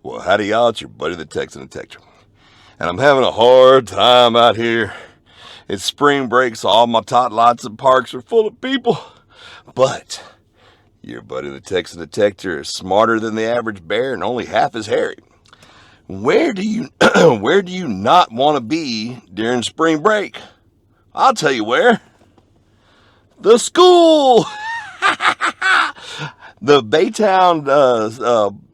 Well, howdy y'all, it's your buddy the Texan Detector. And I'm having a hard time out here. It's spring break, so all my tot lots and parks are full of people. But your buddy the Texan Detector is smarter than the average bear and only half as hairy. Where do you not want to be during spring break? I'll tell you where. The school! The Baytown,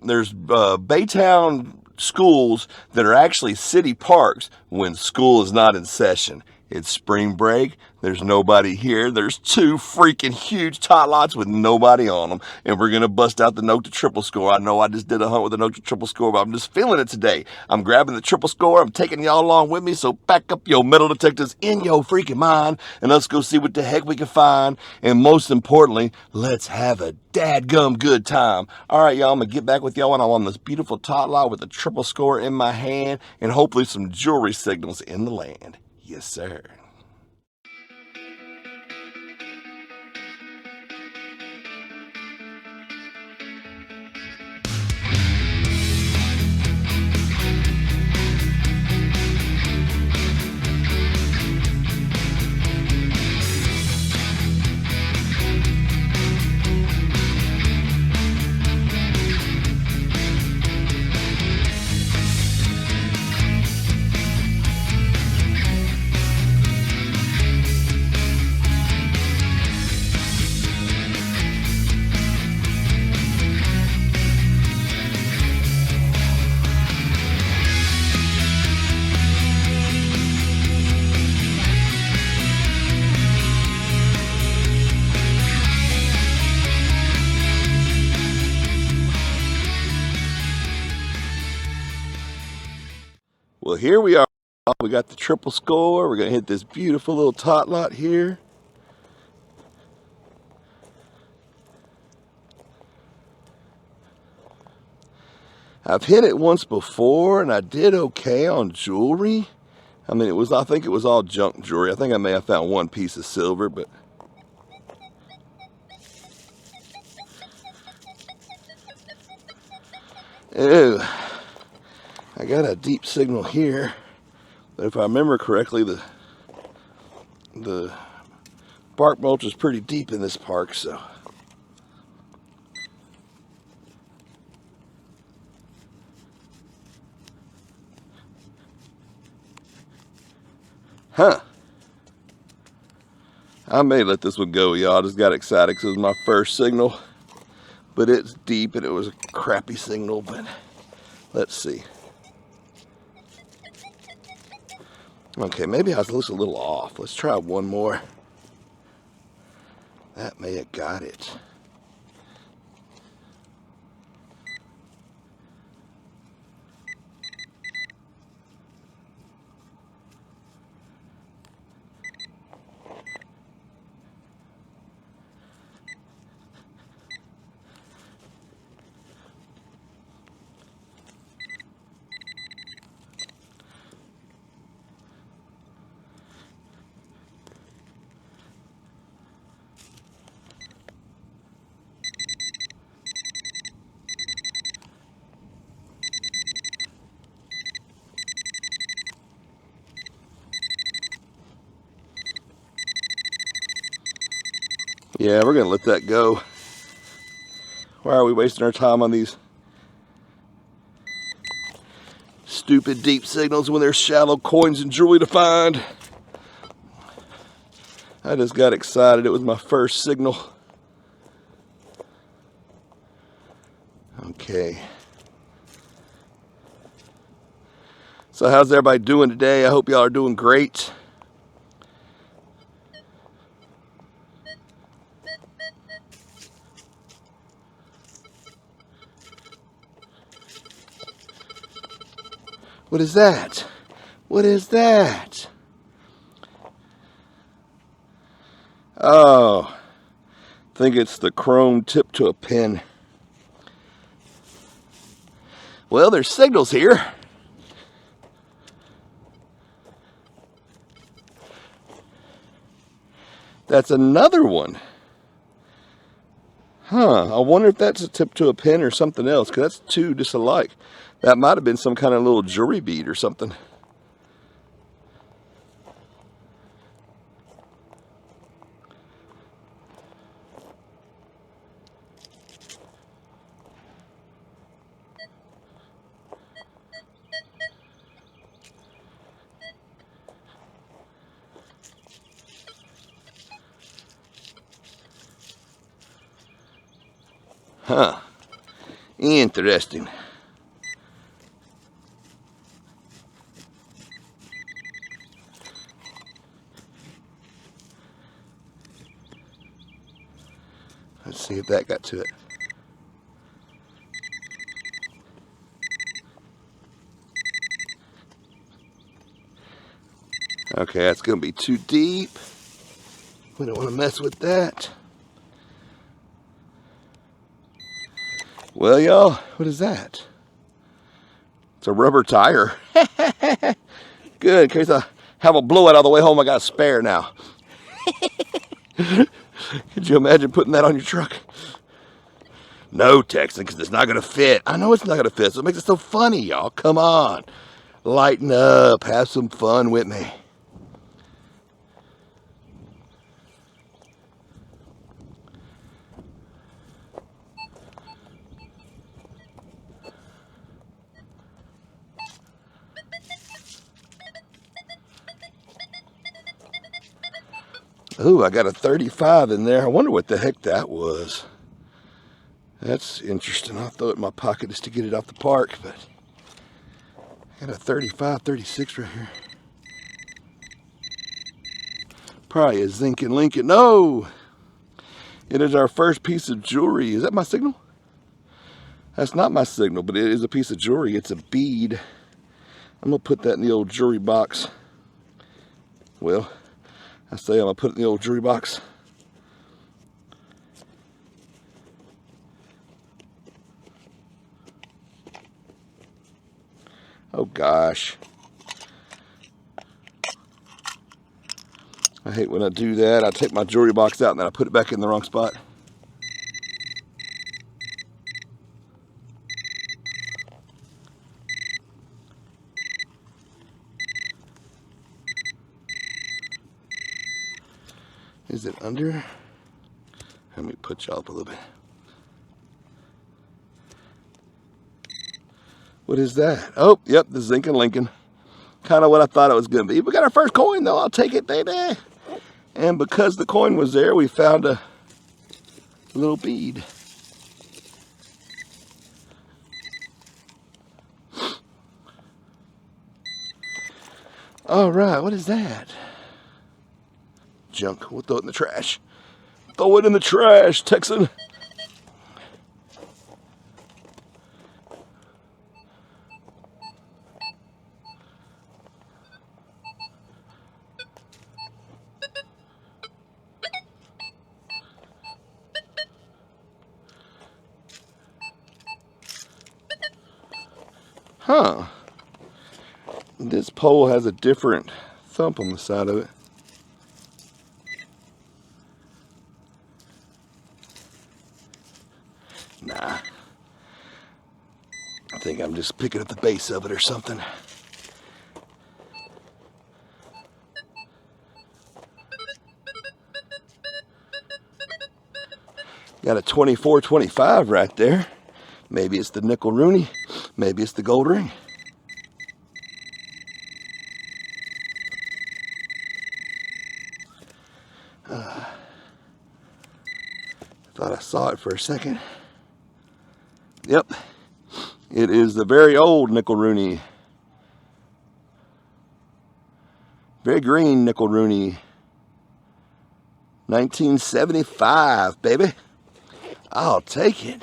there's Baytown schools that are actually city parks when school is not in session. It's spring break. There's nobody here. There's two freaking huge tot lots with nobody on them. And we're going to bust out the Nokta triple score. I know I just did a hunt with the Nokta triple score, but I'm just feeling it today. I'm grabbing the triple score. I'm taking y'all along with me. So pack up your metal detectors in your freaking mind and let's go see what the heck we can find. And most importantly, let's have a dadgum good time. All right, y'all, I'm going to get back with y'all when I'm on this beautiful tot lot with the triple score in my hand and hopefully some jewelry signals in the land. Yes, sir. Well, here we are. We got the triple score. We're going to hit this beautiful little tot lot here. I've hit it once before and I did okay on jewelry. I mean, I think it was all junk jewelry. I think I may have found one piece of silver, but ew. I got a deep signal here, but if I remember correctly, the bark mulch is pretty deep in this park, so. Huh. I may let this one go, y'all. I just got excited because it was my first signal, but it's deep and it was a crappy signal, but let's see. Okay, maybe I was just a little off. Let's try one more. That may have got it. Yeah, we're going to let that go. Why are we wasting our time on these stupid deep signals when there's shallow coins and jewelry to find? I just got excited. It was my first signal. Okay. So how's everybody doing today? I hope y'all are doing great. What is that? What is that? Oh, I think it's the chrome tip to a pin. Well, there's signals here. That's another one. Huh, I wonder if that's a tip to a pin or something else, because that's two just alike. That might have been some kind of little jewelry bead or something. Huh. Interesting. Let's see if that got to it. Okay, that's going to be too deep. We don't want to mess with that. Well, y'all, what is that? It's a rubber tire. Good, in case I have a blowout all the way home, I got a spare now. Could you imagine putting that on your truck? No, Texan, because it's not going to fit. I know it's not going to fit, so it makes it so funny, y'all. Come on. Lighten up. Have some fun with me. Ooh, I got a 35 in there. I wonder what the heck that was. That's interesting. I'll throw it in my pocket just to get it off the park, but I got a 35, 36 right here. Probably a zinc and Lincoln. No! It is our first piece of jewelry. Is that my signal? That's not my signal, but it is a piece of jewelry. It's a bead. I'm going to put that in the old jewelry box. Well, I say I'm going to put it in the old jewelry box. Oh gosh. I hate when I do that. I take my jewelry box out and then I put it back in the wrong spot. Is it under? Let me put y'all up a little bit. What is that? Oh, yep, the zinc and Lincoln. Kind of what I thought it was going to be. We got our first coin, though. I'll take it, baby. And because the coin was there, we found a little bead. All right, what is that? Junk. We'll throw it in the trash. Throw it in the trash, Texan. Huh. This pole has a different thump on the side of it. Nah. I think I'm just picking up the base of it or something. Got a 24-25 right there. Maybe it's the nickel Rooney. Maybe it's the gold ring. Thought I saw it for a second. Yep. It is the very old nickel Rooney. Very green nickel Rooney. 1975, baby. I'll take it.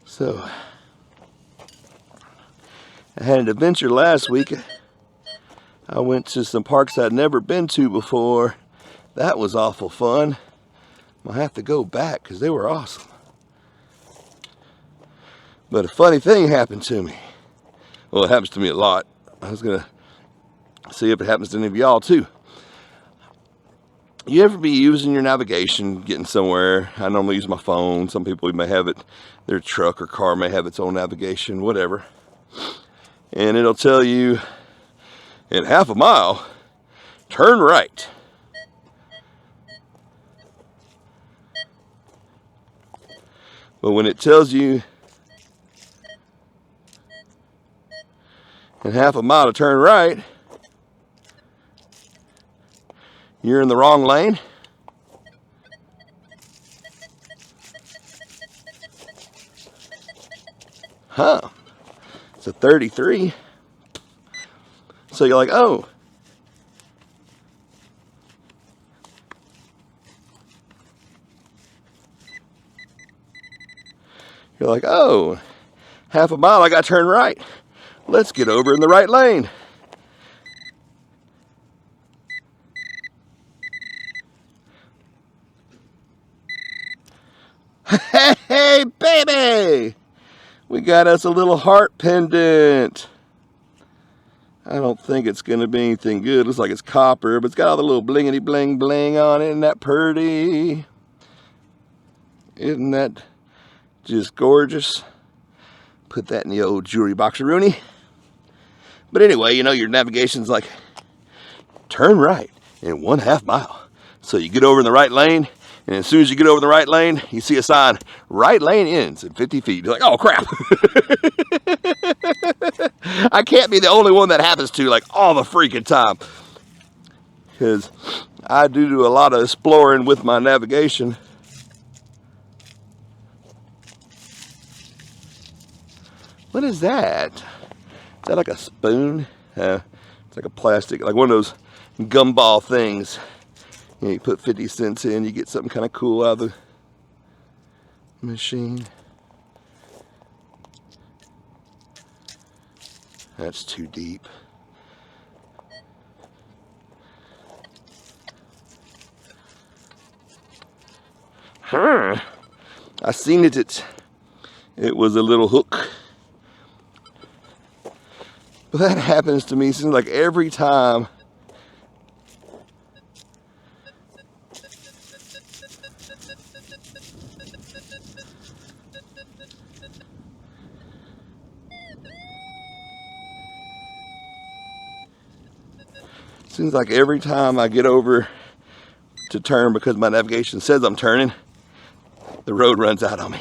So, I had an adventure last week. I went to some parks I'd never been to before. That was awful fun. I'll have to go back because they were awesome. But a funny thing happened to me. Well, it happens to me a lot. I was gonna See if it happens to any of y'all too. You ever be using your navigation, getting somewhere? I normally use my phone. Some people may have it, their truck or car may have its own navigation, whatever. And it'll tell you, in half a mile, turn right. But when it tells you in half a mile to turn right, you're in the wrong lane. Huh. It's a 33. So you're like, oh. You're like, oh, half a mile, I got to turn right. Let's get over in the right lane. Hey, baby! We got us a little heart pendant. I don't think it's going to be anything good. Looks like it's copper, but it's got all the little blingity bling bling on it. Isn't that pretty? Isn't that just gorgeous? Put that in the old jewelry boxeroonie. But anyway, you know, your navigation's like, turn right in 1/2 mile. So you get over in the right lane, and as soon as you get over the right lane, you see a sign, right lane ends in 50 feet. You're like, oh crap. I can't be the only one that happens to, like, all the freaking time. Because I do a lot of exploring with my navigation. What is that? Is that like a spoon? It's like a plastic, like one of those gumball things. You know, you put 50 cents in, you get something kind of cool out of the machine. That's too deep. I seen it. It was a little hook. But that happens to me, seems like every time. Seems like every time I get over to turn because my navigation says I'm turning, the road runs out on me.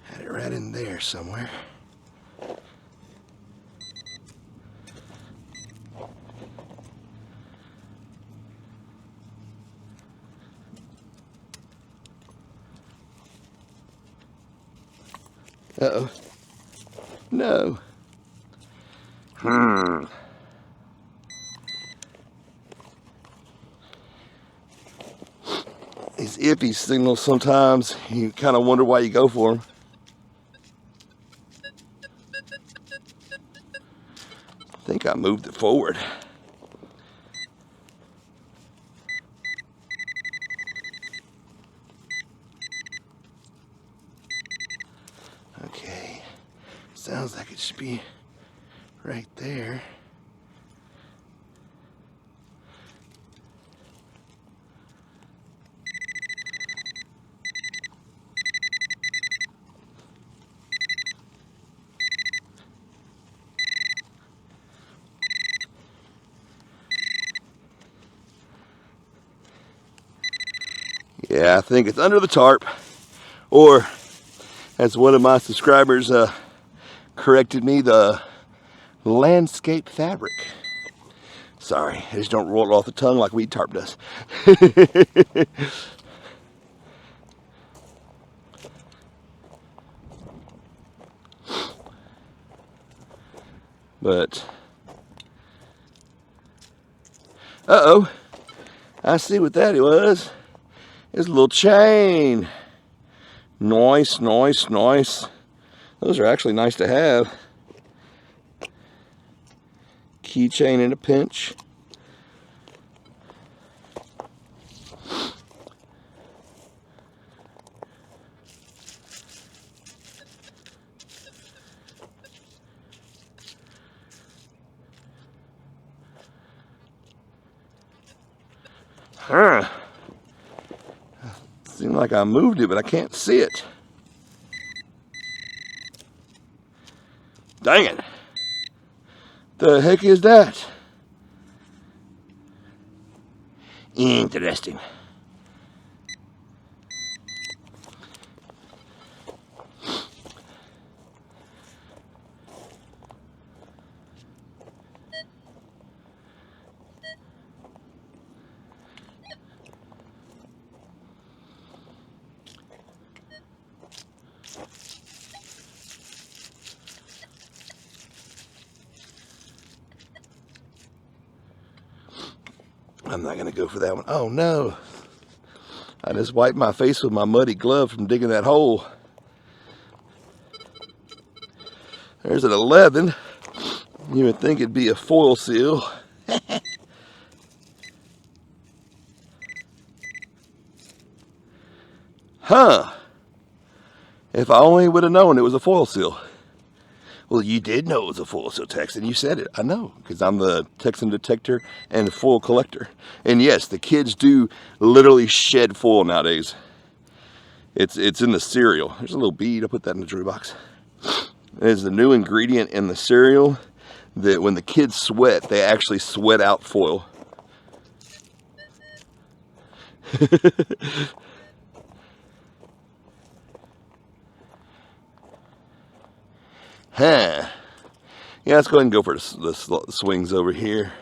Had it right in there somewhere. Uh-oh. No. These iffy signals, sometimes you kind of wonder why you go for them. I think I moved it forward. Okay, sounds like it should be right there. Yeah, I think it's under the tarp, or as one of my subscribers corrected me, the landscape fabric. Sorry, I just don't roll it off the tongue like weed tarp does. But, uh-oh, I see what that was. It's a little chain. Nice, nice, nice. Those are actually nice to have. Keychain in a pinch. Seemed like I moved it, but I can't see it. Dang it. The heck is that? Interesting. I'm not going to go for that one. Oh no. I just wiped my face with my muddy glove from digging that hole. There's an 11. You would think it'd be a foil seal. Huh. If I only would have known it was a foil seal. Well, you did know it was a foil seal, Texan. You said it. I know, because I'm the Texan detector and foil collector. And yes, the kids do literally shed foil nowadays. It's in the cereal. There's a little bead. I put that in the jewelry box. There's a new ingredient in the cereal that when the kids sweat, they actually sweat out foil. Huh. Yeah, let's go ahead and go for the swings over here.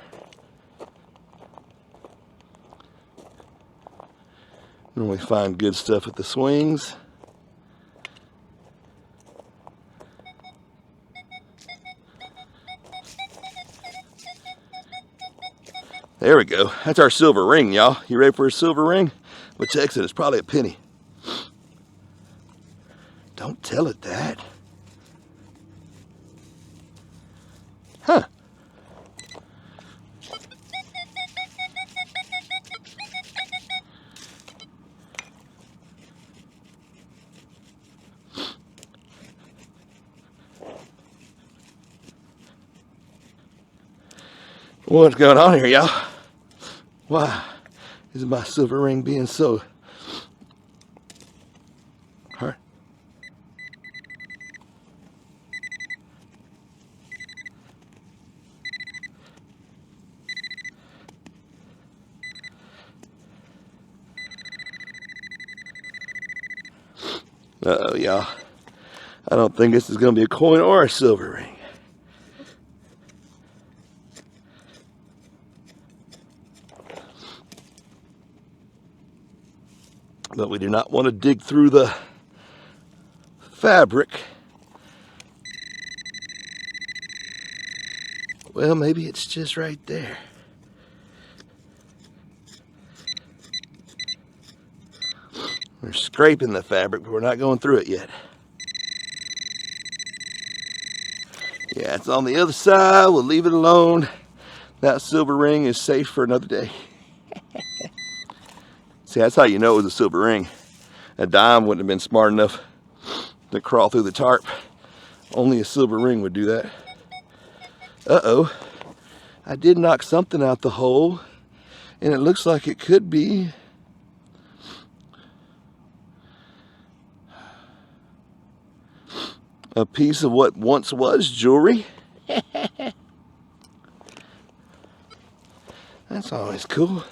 Normally find good stuff at the swings. There we go. That's our silver ring, y'all. You ready for a silver ring? But Texas, it's probably a penny. Don't tell it that. Huh. What's going on here, y'all? Why is my silver ring being so hard? Uh-oh, y'all. I don't think this is going to be a coin or a silver ring. But we do not want to dig through the fabric. Well, maybe it's just right there. We're scraping the fabric, but we're not going through it yet. Yeah, it's on the other side. We'll leave it alone. That silver ring is safe for another day. See, that's how you know it was a silver ring. A dime wouldn't have been smart enough to crawl through the tarp. Only a silver ring would do that. Uh-oh. I did knock something out the hole, and it looks like it could be a piece of what once was jewelry. That's always cool.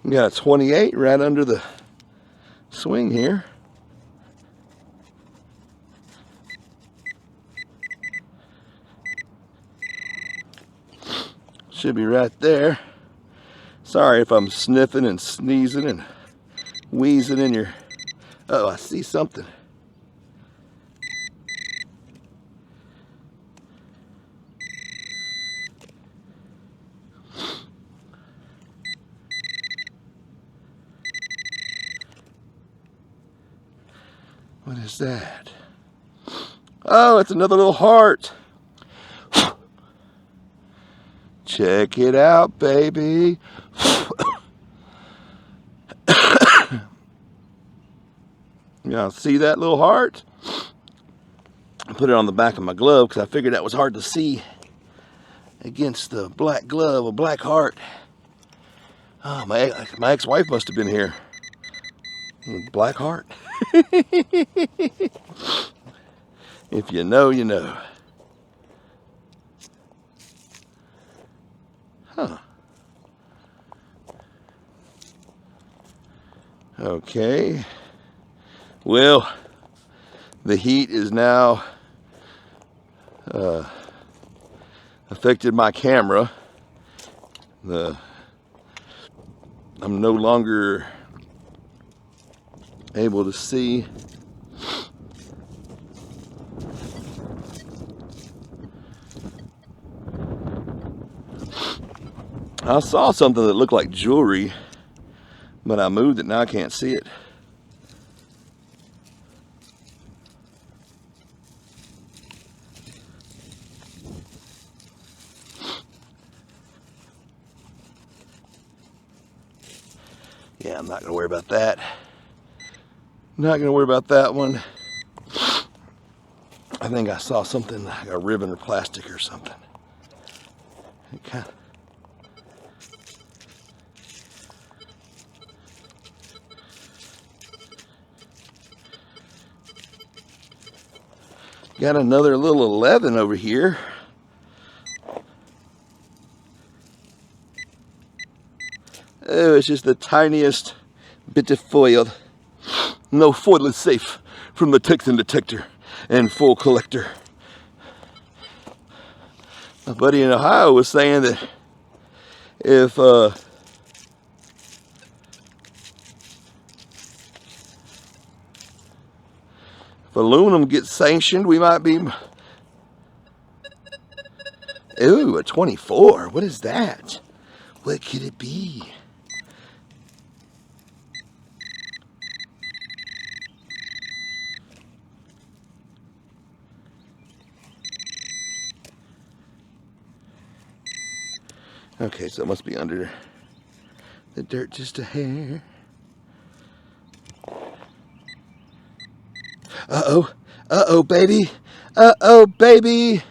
We got a 28 right under the swing here. Should be right there. Sorry if I'm sniffing and sneezing and wheezing in your... Oh, I see something. What is that? Oh, it's another little heart. Check it out, baby. Y'all see that little heart? I put it on the back of my glove because I figured that was hard to see against the black glove, a black heart. Oh, my ex-wife must have been here. Black heart. If you know, you know. Huh. Okay. Well, the heat is now affected my camera. I'm no longer able to see. I saw something that looked like jewelry, but I moved it, now I can't see it. Yeah, I'm not going to worry about that. Not going to worry about that one. I think I saw something like a ribbon or plastic or something. Okay. Got another little 11 over here. Oh, it's just the tiniest bit of foil. No foil is safe from the Texan detector and full collector. My buddy in Ohio was saying that if aluminum gets sanctioned, we might be... Ooh, a 24. What is that? What could it be? Okay, so it must be under the dirt just a hair. Uh-oh. Uh-oh, baby. Uh-oh, baby.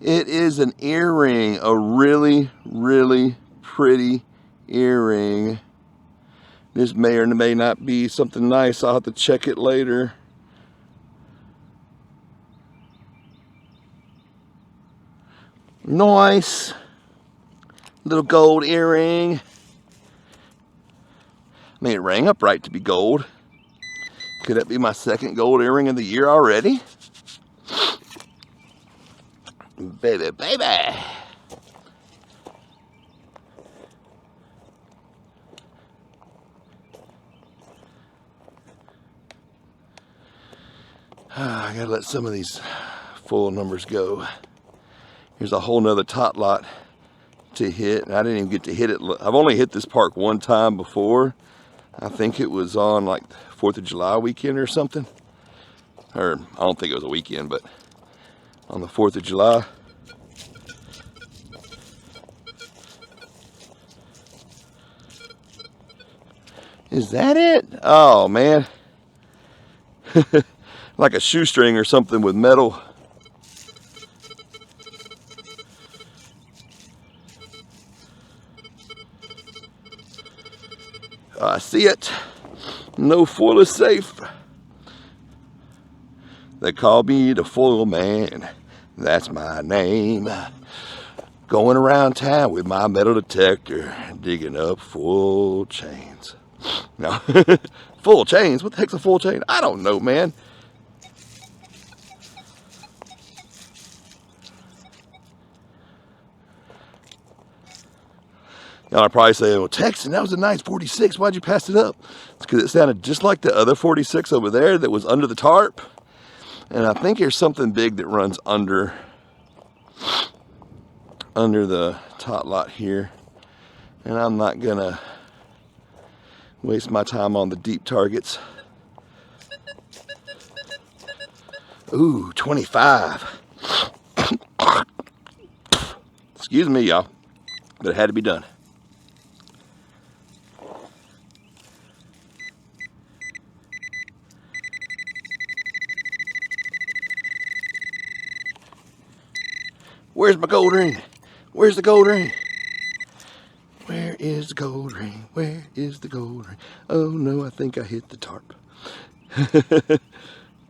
It is an earring. A really, really pretty earring. This may or may not be something nice. I'll have to check it later. Nice. Little gold earring. I mean, it rang upright to be gold. Could that be my second gold earring of the year already? Baby, baby. I gotta let some of these full numbers go. Here's a whole nother tot lot to hit. And I didn't even get to hit it. I've only hit this park one time before. I think it was on like 4th of July weekend or something. Or I don't think it was a weekend, but on the 4th of July. Is that it? Oh man. Like a shoestring or something with metal. I see it. No foil is safe. They call me the foil man. That's my name. Going around town with my metal detector, digging up full chains. No, full chains? What the heck's a full chain? I don't know, man. Y'all are probably saying, well, Texan, that was a nice 46. Why'd you pass it up? It's because it sounded just like the other 46 over there that was under the tarp. And I think there's something big that runs under the tot lot here. And I'm not going to waste my time on the deep targets. Ooh, 25. Excuse me, y'all. But it had to be done. Where's my gold ring? Where's the gold ring? Where is the gold ring? Where is the gold ring? Oh no, I think I hit the tarp.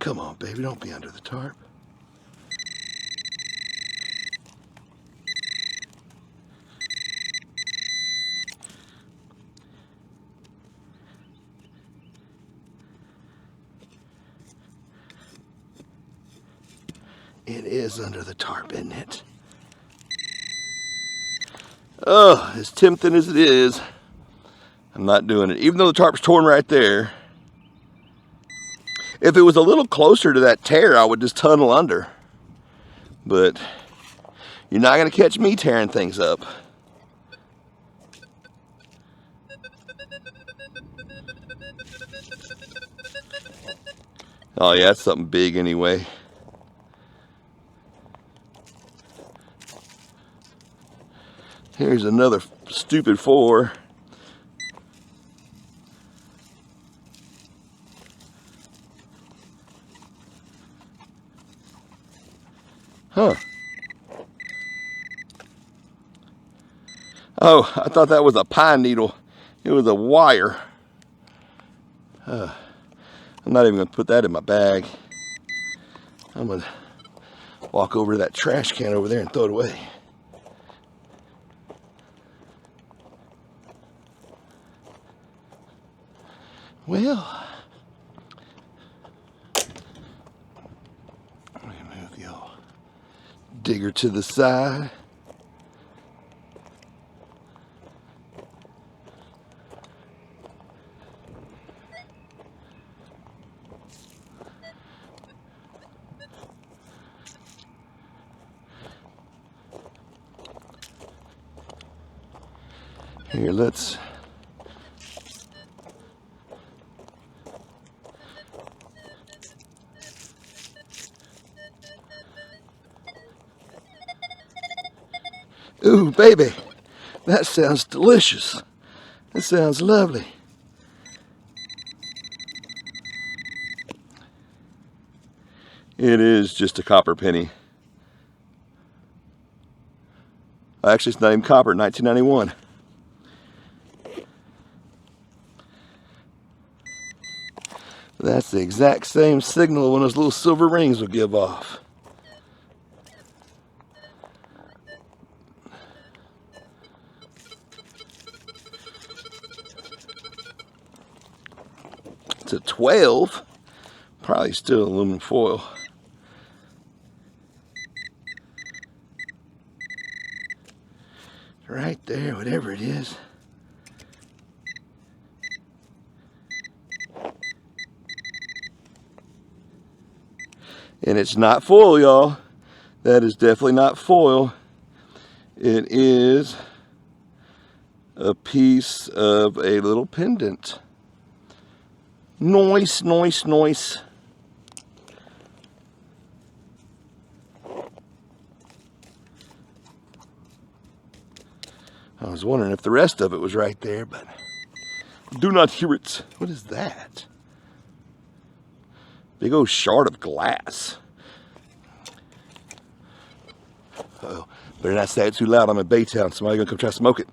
Come on, baby, don't be under the tarp. It is under the tarp, isn't it? Oh, as tempting as it is, I'm not doing it. Even though the tarp's torn right there. If it was a little closer to that tear, I would just tunnel under. But you're not going to catch me tearing things up. Oh yeah, that's something big anyway. Here's another stupid 4. Huh. Oh, I thought that was a pine needle. It was a wire. I'm not even going to put that in my bag. I'm going to walk over to that trash can over there and throw it away. Well, let me move the old digger to the side. Here, let's ooh, baby, that sounds delicious. That sounds lovely. It is just a copper penny. Actually, it's not even copper, 1991. That's the exact same signal one of those little silver rings will give off. It's a 12, probably still aluminum foil. Right there, whatever it is. And it's not foil, y'all. That is definitely not foil. It is a piece of a little pendant. Nice, nice, nice. I was wondering if the rest of it was right there, but do not hear it. What is that? Big old shard of glass. Uh-oh. Better not say it too loud. I'm in Baytown. Somebody's gonna come try to smoke it.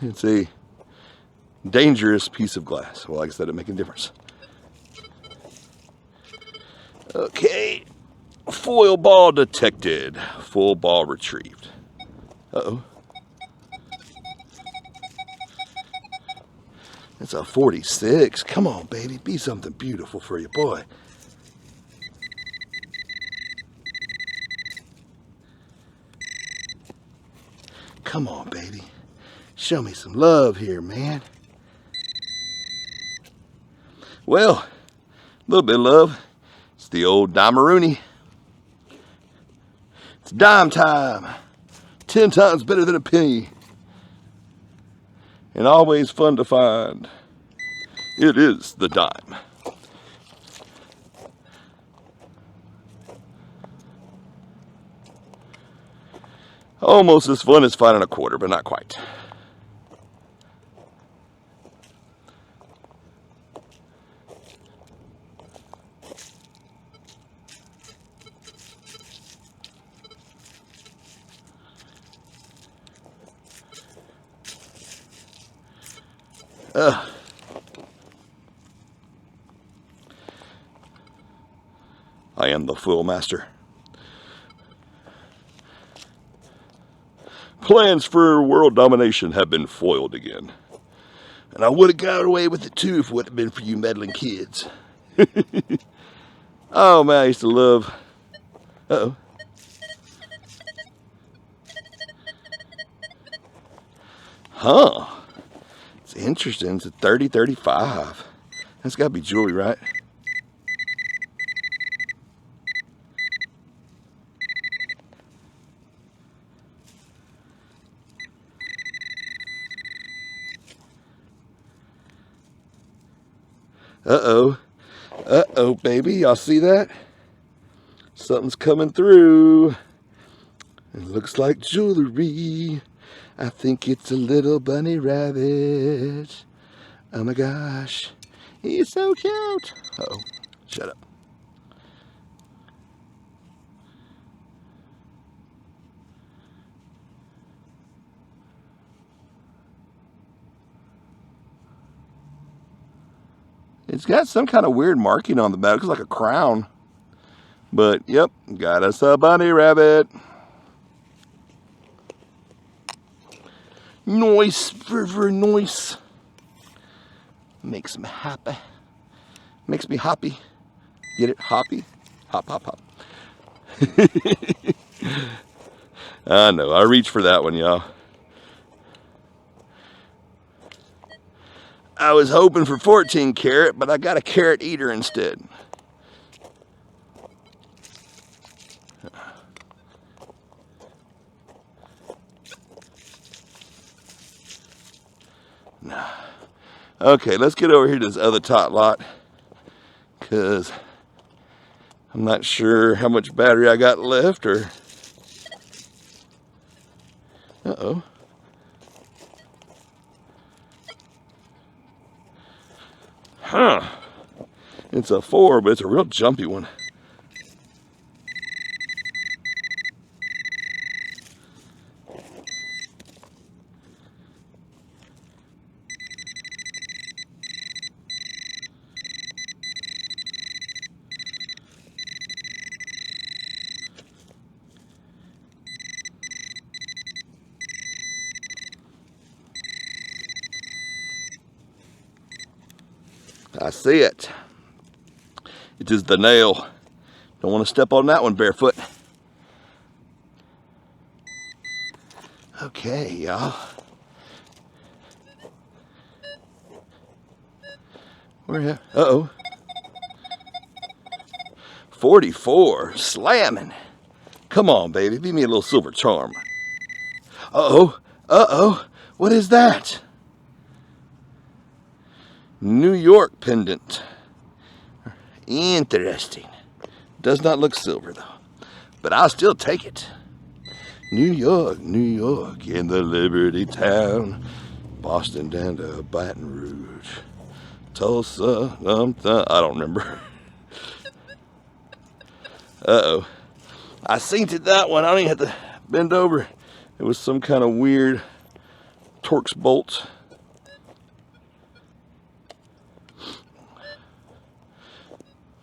It's a dangerous piece of glass. Well, like I said, it making a difference. Okay. Foil ball detected. Full ball retrieved. Uh-oh. It's a 46. Come on, baby. Be something beautiful for your boy. Come on, baby. Show me some love here, man. Well, a little bit of love. It's the old Dimeroonie. It's dime time. 10 times better than a penny. And always fun to find. It is the dime. Almost as fun as finding a quarter, but not quite. I am the Fool Master. Plans for world domination have been foiled again. And I would have got away with it too if it would have been for you meddling kids. Oh man, I used to love... Uh-oh. Huh. It's interesting. It's a 30-35. That's got to be jewelry, right? Uh-oh. Uh-oh, baby. Y'all see that? Something's coming through. It looks like jewelry. I think it's a little bunny rabbit. Oh my gosh. He's so cute. Uh-oh. Shut up. It's got some kind of weird marking on the back. It looks like a crown. But, yep, got us a bunny rabbit. Nice, very nice. Makes me happy. Makes me hoppy. Get it? Hoppy? Hop, hop, hop. I know, I reached for that one, y'all. I was hoping for 14 karat, but I got a carrot eater instead. Okay, let's get over here to this other tot lot, because I'm not sure how much battery I got left, or... Uh-oh. Huh. It's a 4, but it's a real jumpy one. I see it. It is the nail. Don't want to step on that one barefoot. Okay, y'all. Where? Uh-oh. 44. Slamming. Come on, baby. Give me a little silver charm. Uh-oh. Uh-oh. What is that? New York pendant. Interesting. Does not look silver though, but I'll still take it. New York, in the Liberty Town. Boston down to Baton Rouge. Tulsa, I don't remember. Uh-oh. I seen it, that one. I don't even have to bend over. It was some kind of weird Torx bolt.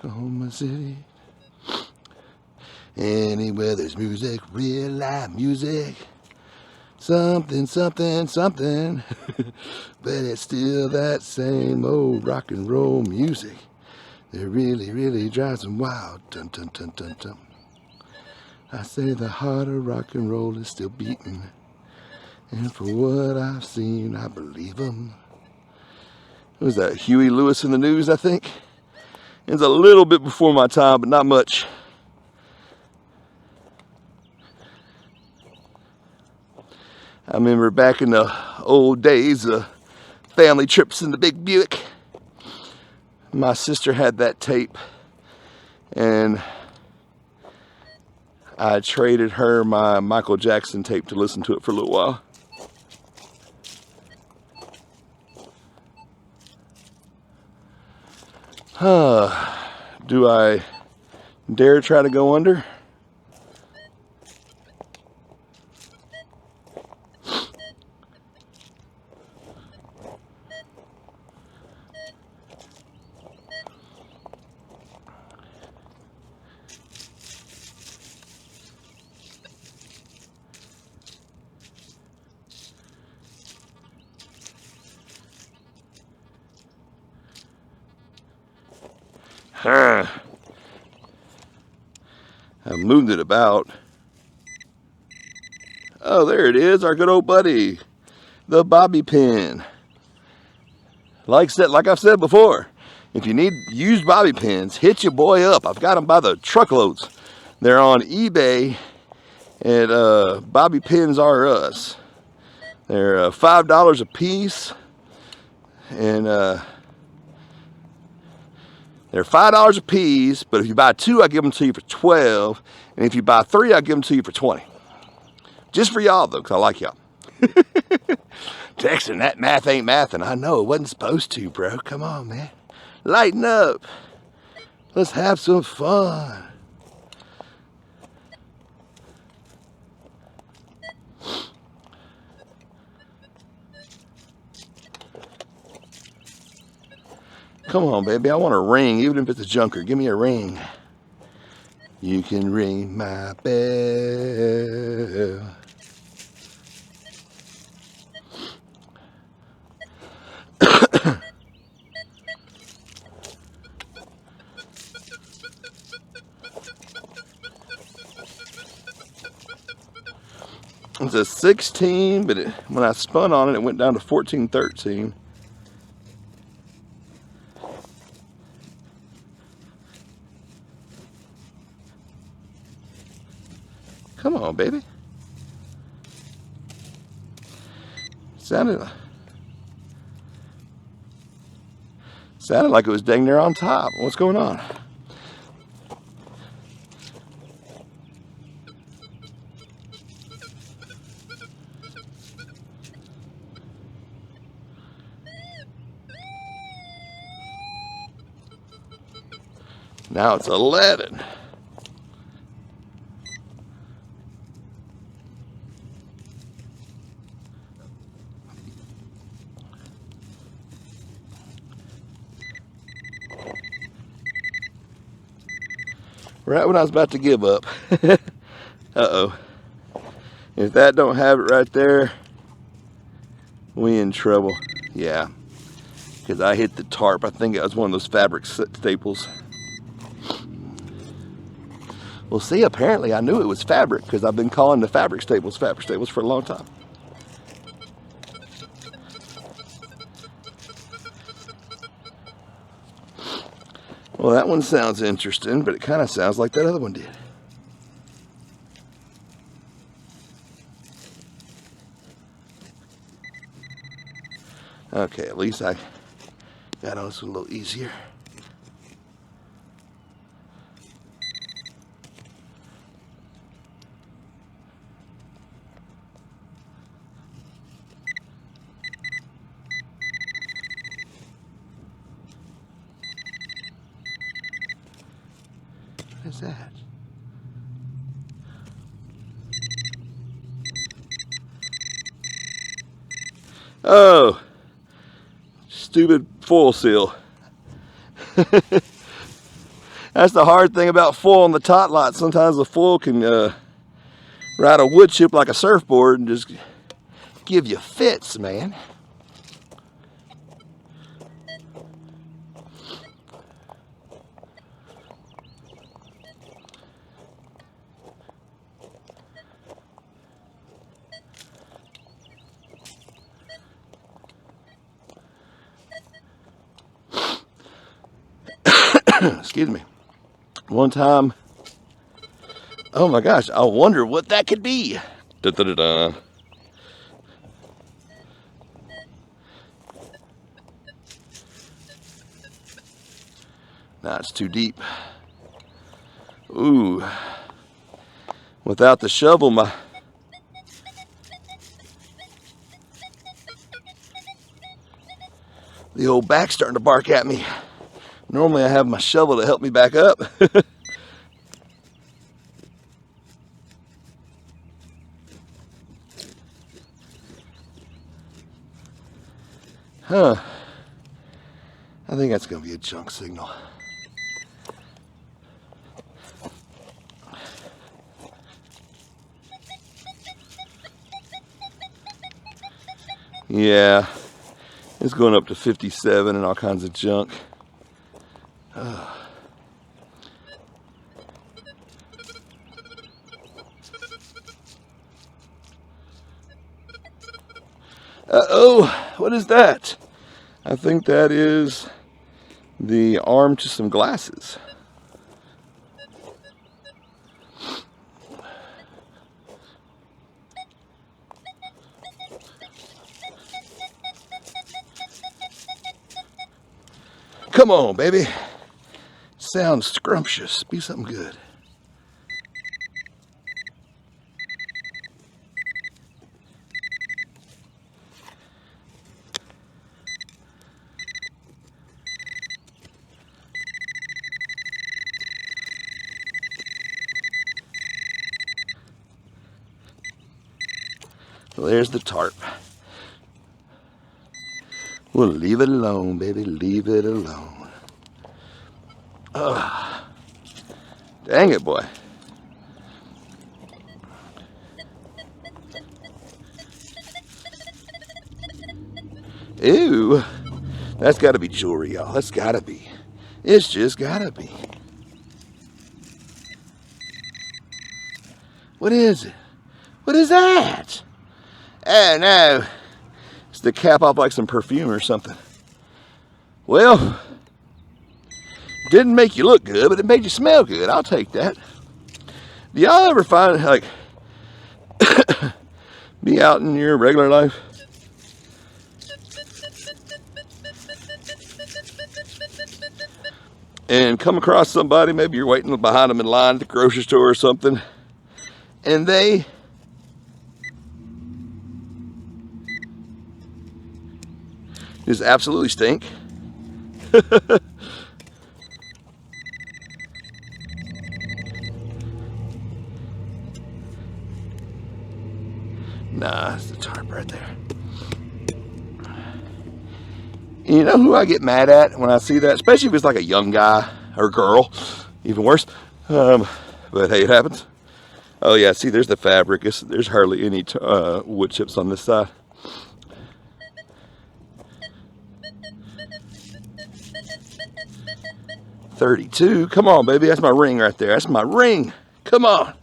Oklahoma City. Anywhere there's music, real live music. Something, something, something. But it's still that same old rock and roll music that really, really drives them wild. Dun, dun, dun, dun, dun. I say the heart of rock and roll is still beating. And for what I've seen, I believe them. What was that, Huey Lewis in the News, I think? It's a little bit before my time, but not much. I remember back in the old days, family trips in the big Buick. My sister had that tape, and I traded her my Michael Jackson tape to listen to it for a little while. Do I dare try to go under? I moved it about. Oh, there it is, our good old buddy, the bobby pin. Like I've said before, if you need used bobby pins, hit your boy up. I've got them by the truckloads. They're on eBay at Bobby Pins R Us. They're $5 a piece, and they're $5 a piece. But if you buy 2, I give them to you for 12, and if you buy 3, I give them to you for 20. Just for y'all though, 'cause I like y'all. Texting, that math ain't mathing. I know, it wasn't supposed to, bro. Come on, man. Lighten up. Let's have some fun. Come on, baby. I want a ring, even if it's a junker. Give me a ring. You can ring my bell. It's a 16, but when I spun on it, it went down to 14-13. Come on, baby. Sounded like it was dang near on top. What's going on? Now it's 11. Right when I was about to give up. Uh-oh. If that don't have it right there, we in trouble. Yeah. Because I hit the tarp. I think it was one of those fabric staples. Well, see, apparently I knew it was fabric because I've been calling the fabric staples for a long time. Well, that one sounds interesting, but it kind of sounds like that other one did. Okay, at least I got on this a little easier. What is that? Oh, stupid foil seal. That's the hard thing about foil on the tot lot. Sometimes the foil can ride a wood chip like a surfboard and just give you fits, man. Excuse me. One time, oh my gosh, I wonder what that could be. Da, da, da, da. Nah, it's too deep. Ooh. Without the shovel, the old back's starting to bark at me. Normally I have my shovel to help me back up. Huh. I think that's going to be a junk signal. Yeah. It's going up to 57 and all kinds of junk. Uh-oh, what is that? I think that is the arm to some glasses. Come on, baby. Sounds scrumptious. Be something good. Well, there's the tarp. We'll leave it alone, baby. Leave it alone. Ugh. Dang it, boy. Ew. That's got to be jewelry, y'all. That's got to be. It's just got to be. What is it? What is that? Oh, no. It's the cap off like some perfume or something. Well, didn't make you look good, but it made you smell good. I'll take that. Do y'all ever find, like, be out in your regular life? And come across somebody, maybe you're waiting behind them in line at the grocery store or something, and they just absolutely stink. Nah, it's the tarp right there. You know who I get mad at when I see that? Especially if it's like a young guy or girl, even worse. But hey, it happens. Oh yeah, see, there's the fabric. There's hardly any wood chips on this side. $32. Come on, baby. That's my ring right there. That's my ring. Come on.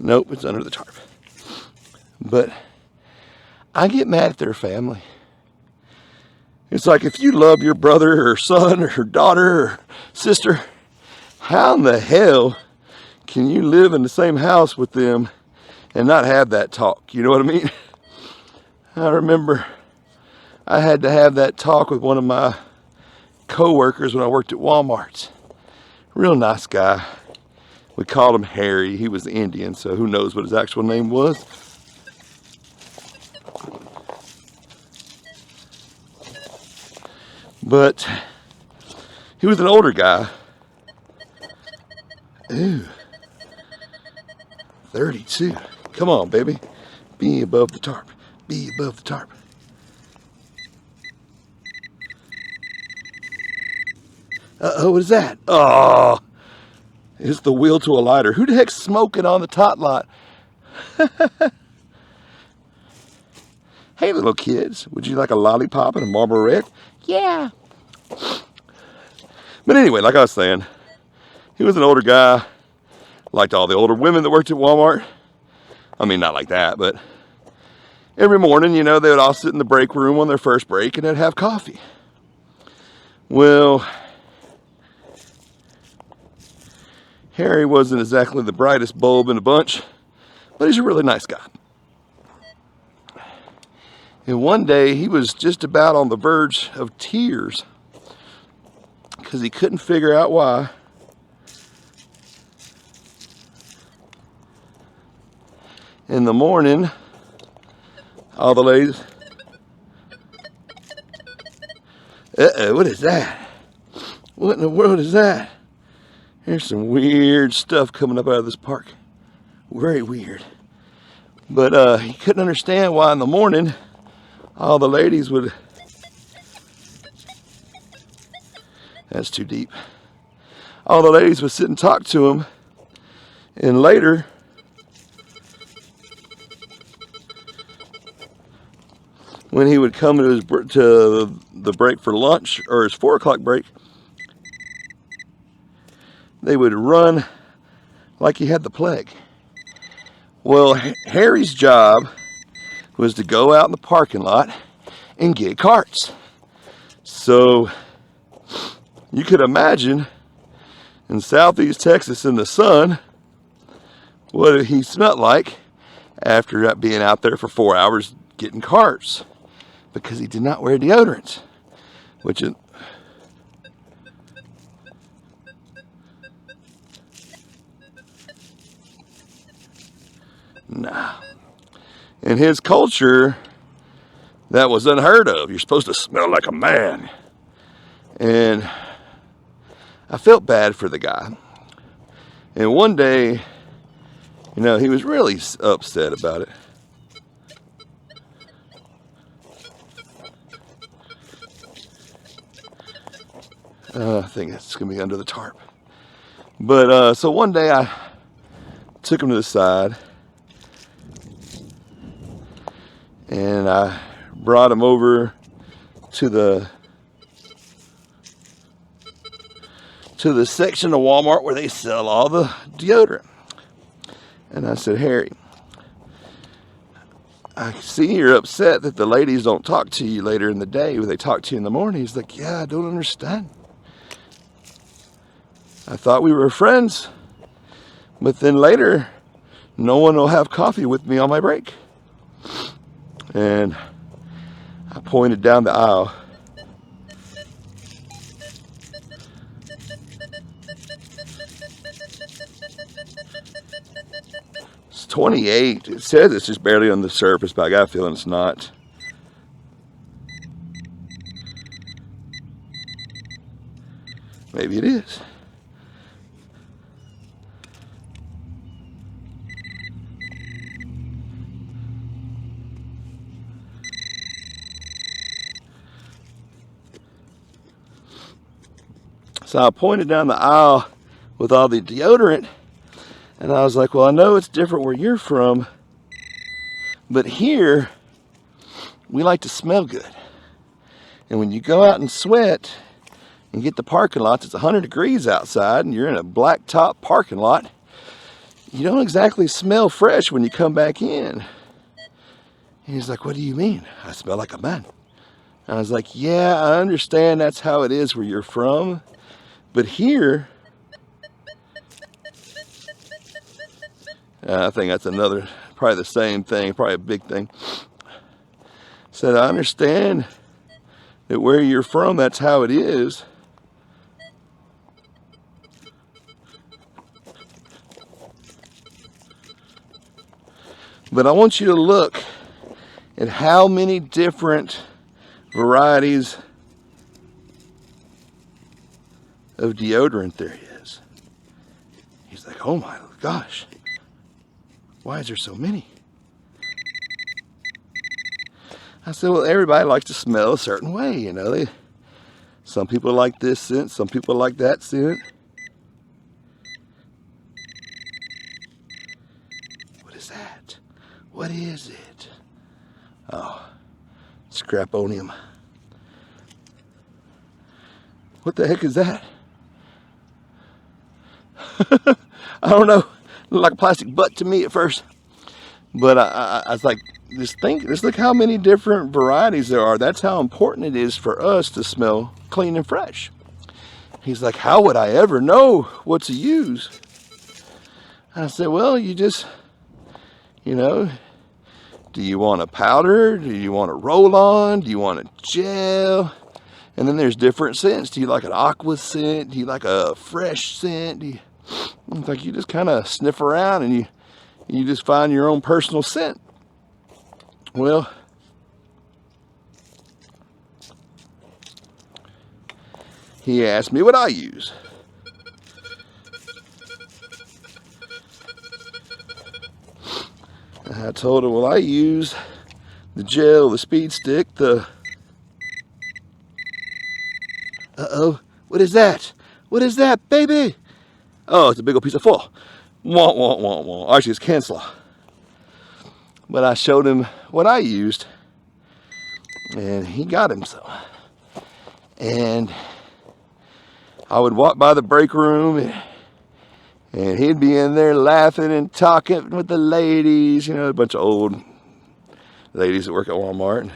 Nope, it's under the tarp. But I get mad at their family. It's like if you love your brother or son or daughter or sister, how in the hell can you live in the same house with them and not have that talk? You know what I mean? I remember I had to have that talk with one of my co-workers when I worked at Walmart. Real nice guy. We called him Harry. He was Indian, so who knows what his actual name was. But he was an older guy. Ooh. 32. Come on, baby. Be above the tarp. Be above the tarp. Uh-oh, what is that? Oh, it's the wheel to a lighter. Who the heck's smoking on the tot lot? Hey, little kids, would you like a lollipop and a Marlboro Red? Yeah. But anyway, like I was saying, he was an older guy, liked all the older women that worked at Walmart. I mean, not like that, but every morning, you know, they would all sit in the break room on their first break and they'd have coffee. Well, Harry wasn't exactly the brightest bulb in the bunch, but he's a really nice guy. And one day he was just about on the verge of tears because he couldn't figure out why. In the morning, all the ladies, uh-oh, what is that? What in the world is that? There's some weird stuff coming up out of this park. Very weird. But he couldn't understand why in the morning all the ladies would... That's too deep. All the ladies would sit and talk to him. And later, when he would come to the break for lunch, or his 4 o'clock break, they would run like he had the plague. Well, Harry's job was to go out in the parking lot and get carts. So you could imagine in southeast Texas in the sun what he smelled like after being out there for 4 hours getting carts, because he did not wear deodorant, which is nah. In his culture, that was unheard of. You're supposed to smell like a man. And I felt bad for the guy. And one day, you know, he was really upset about it. I think it's going to be under the tarp. But so one day I took him to the side and I brought him over to the section of Walmart where they sell all the deodorant. And I said, Harry, I see you're upset that the ladies don't talk to you later in the day when they talk to you in the morning. He's like, yeah, I don't understand. I thought we were friends, but then later, no one will have coffee with me on my break. And I pointed down the aisle. It's 28. It says it's just barely on the surface, but I got a feeling it's not. Maybe it is. So I pointed down the aisle with all the deodorant, and I was like, well, I know it's different where you're from, but here, we like to smell good. And when you go out and sweat and get the parking lots, it's 100 degrees outside, and you're in a blacktop parking lot, you don't exactly smell fresh when you come back in. And he's like, what do you mean? I smell like a man. And I was like, yeah, I understand that's how it is where you're from. But here, I think that's another, probably the same thing, probably a big thing. Said, I understand that where you're from, that's how it is. But I want you to look at how many different varieties of deodorant there is. He's like, oh my gosh, why is there so many? I said, well, everybody likes to smell a certain way, you know. Some people like this scent, some people like that scent. What is that? What is it? Oh, scraponium. What the heck is that? I don't know. Looked like a plastic butt to me at first. But I was like, just look how many different varieties there are. That's how important it is for us to smell clean and fresh. He's like, how would I ever know what to use? I said, well, you just, you know, do you want a powder? Do you want a roll-on? Do you want a gel? And then there's different scents. Do you like an aqua scent? Do you like a fresh scent? It's like you just kind of sniff around and you just find your own personal scent. Well, he asked me what I use. I told him, well, I use the gel, the speed stick, the... Uh-oh, what is that? What is that, baby? Oh, it's a big old piece of foil. Wah, wah, wah, wah. Actually, it's cancel. But I showed him what I used. And he got him some. And I would walk by the break room, and he'd be in there laughing and talking with the ladies, you know, a bunch of old ladies that work at Walmart.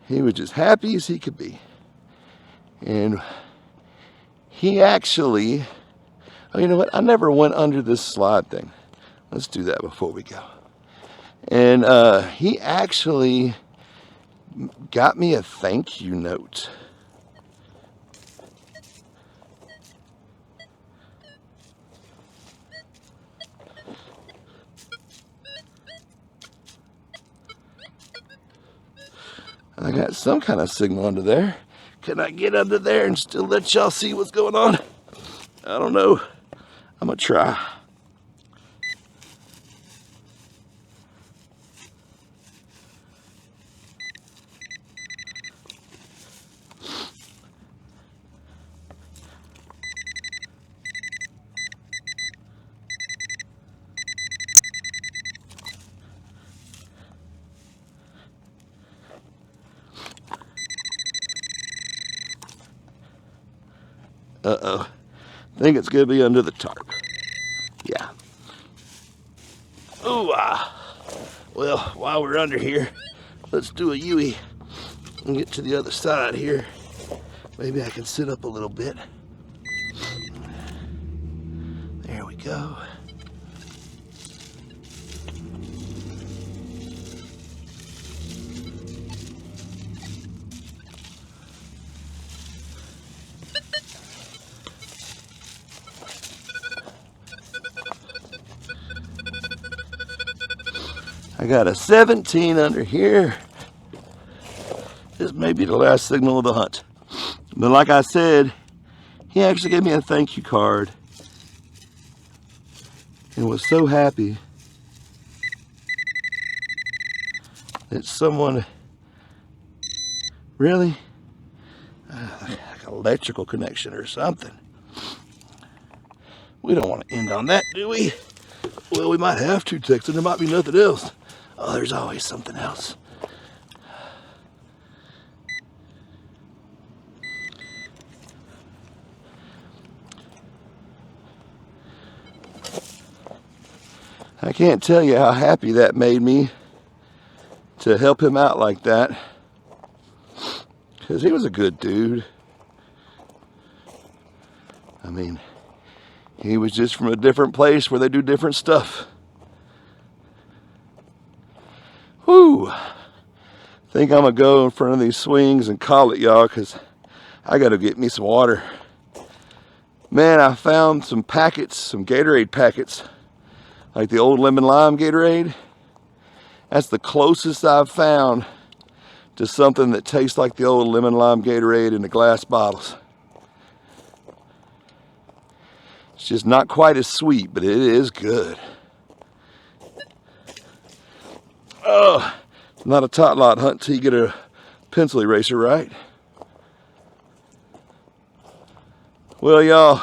He was just happy as he could be. And he actually, oh, you know what? I never went under this slide thing. Let's do that before we go. And he actually got me a thank you note. I got some kind of signal under there. Can I get under there and still let y'all see what's going on? I don't know. I'm gonna try. Uh-oh. I think it's gonna be under the tarp. Yeah. Ooh, well, while we're under here, let's do a U-ey and get to the other side here. Maybe I can sit up a little bit. There we go. I got a 17 under here. This may be the last signal of the hunt. But like I said, he actually gave me a thank you card and was so happy that someone really, like an electrical connection or something. We don't want to end on that, do we? Well, we might have to, Texan. There might be nothing else. Oh, there's always something else. I can't tell you how happy that made me to help him out like that, because he was a good dude. I mean, he was just from a different place where they do different stuff. Whew. Think I'm gonna go in front of these swings and call it, y'all, because I gotta get me some water. Man, I found some packets, some Gatorade packets, like the old lemon lime Gatorade. That's the closest I've found to something that tastes like the old lemon lime Gatorade in the glass bottles. It's just not quite as sweet, but it is good. Oh, not a tot lot hunt till you get a pencil eraser, right? Well, y'all,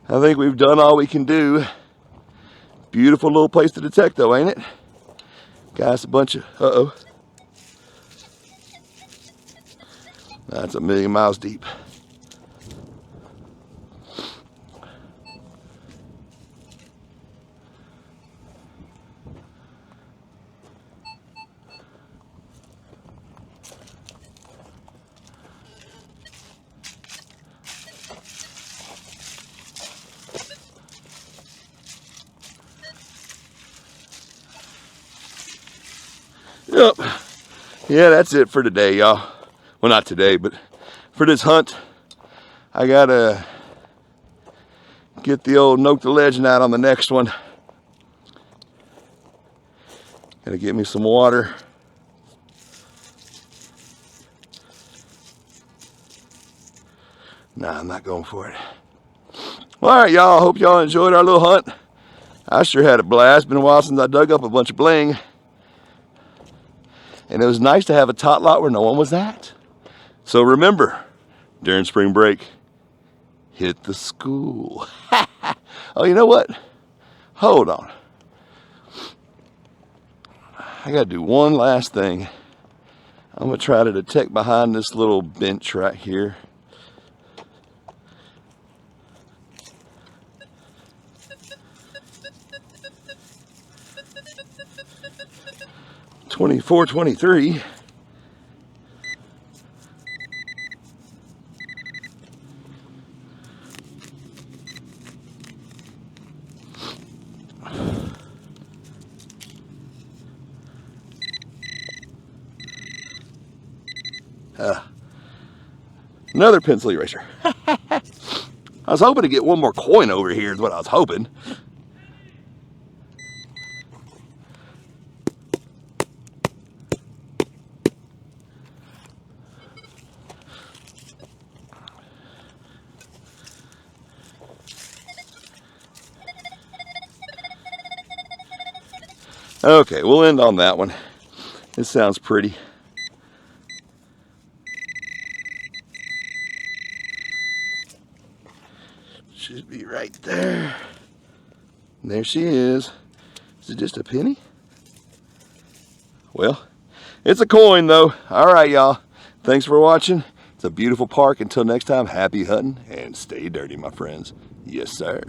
I think we've done all we can do. Beautiful little place to detect, though, ain't it? Guys, a bunch of, uh-oh. That's a million miles deep. Yep. Yeah, that's it for today, y'all. Well, not today, but for this hunt, I gotta get the old Nokta legend out on the next one. Gotta get me some water. Nah, I'm not going for it. Well, all right, y'all. Hope y'all enjoyed our little hunt. I sure had a blast. Been a while since I dug up a bunch of bling. And it was nice to have a tot lot where no one was at. So remember, during spring break, hit the school. Oh, you know what? Hold on. I gotta do one last thing I'm going to try to detect behind this little bench right here. $24, $23. Another pencil eraser. I was hoping to get one more coin over here is what I was hoping. Okay, we'll end on that one. This sounds pretty. Should be right there. And there she is. Is it just a penny? Well, it's a coin though. All right, y'all. Thanks for watching. It's a beautiful park. Until next time, happy hunting and stay dirty, my friends. Yes, sir.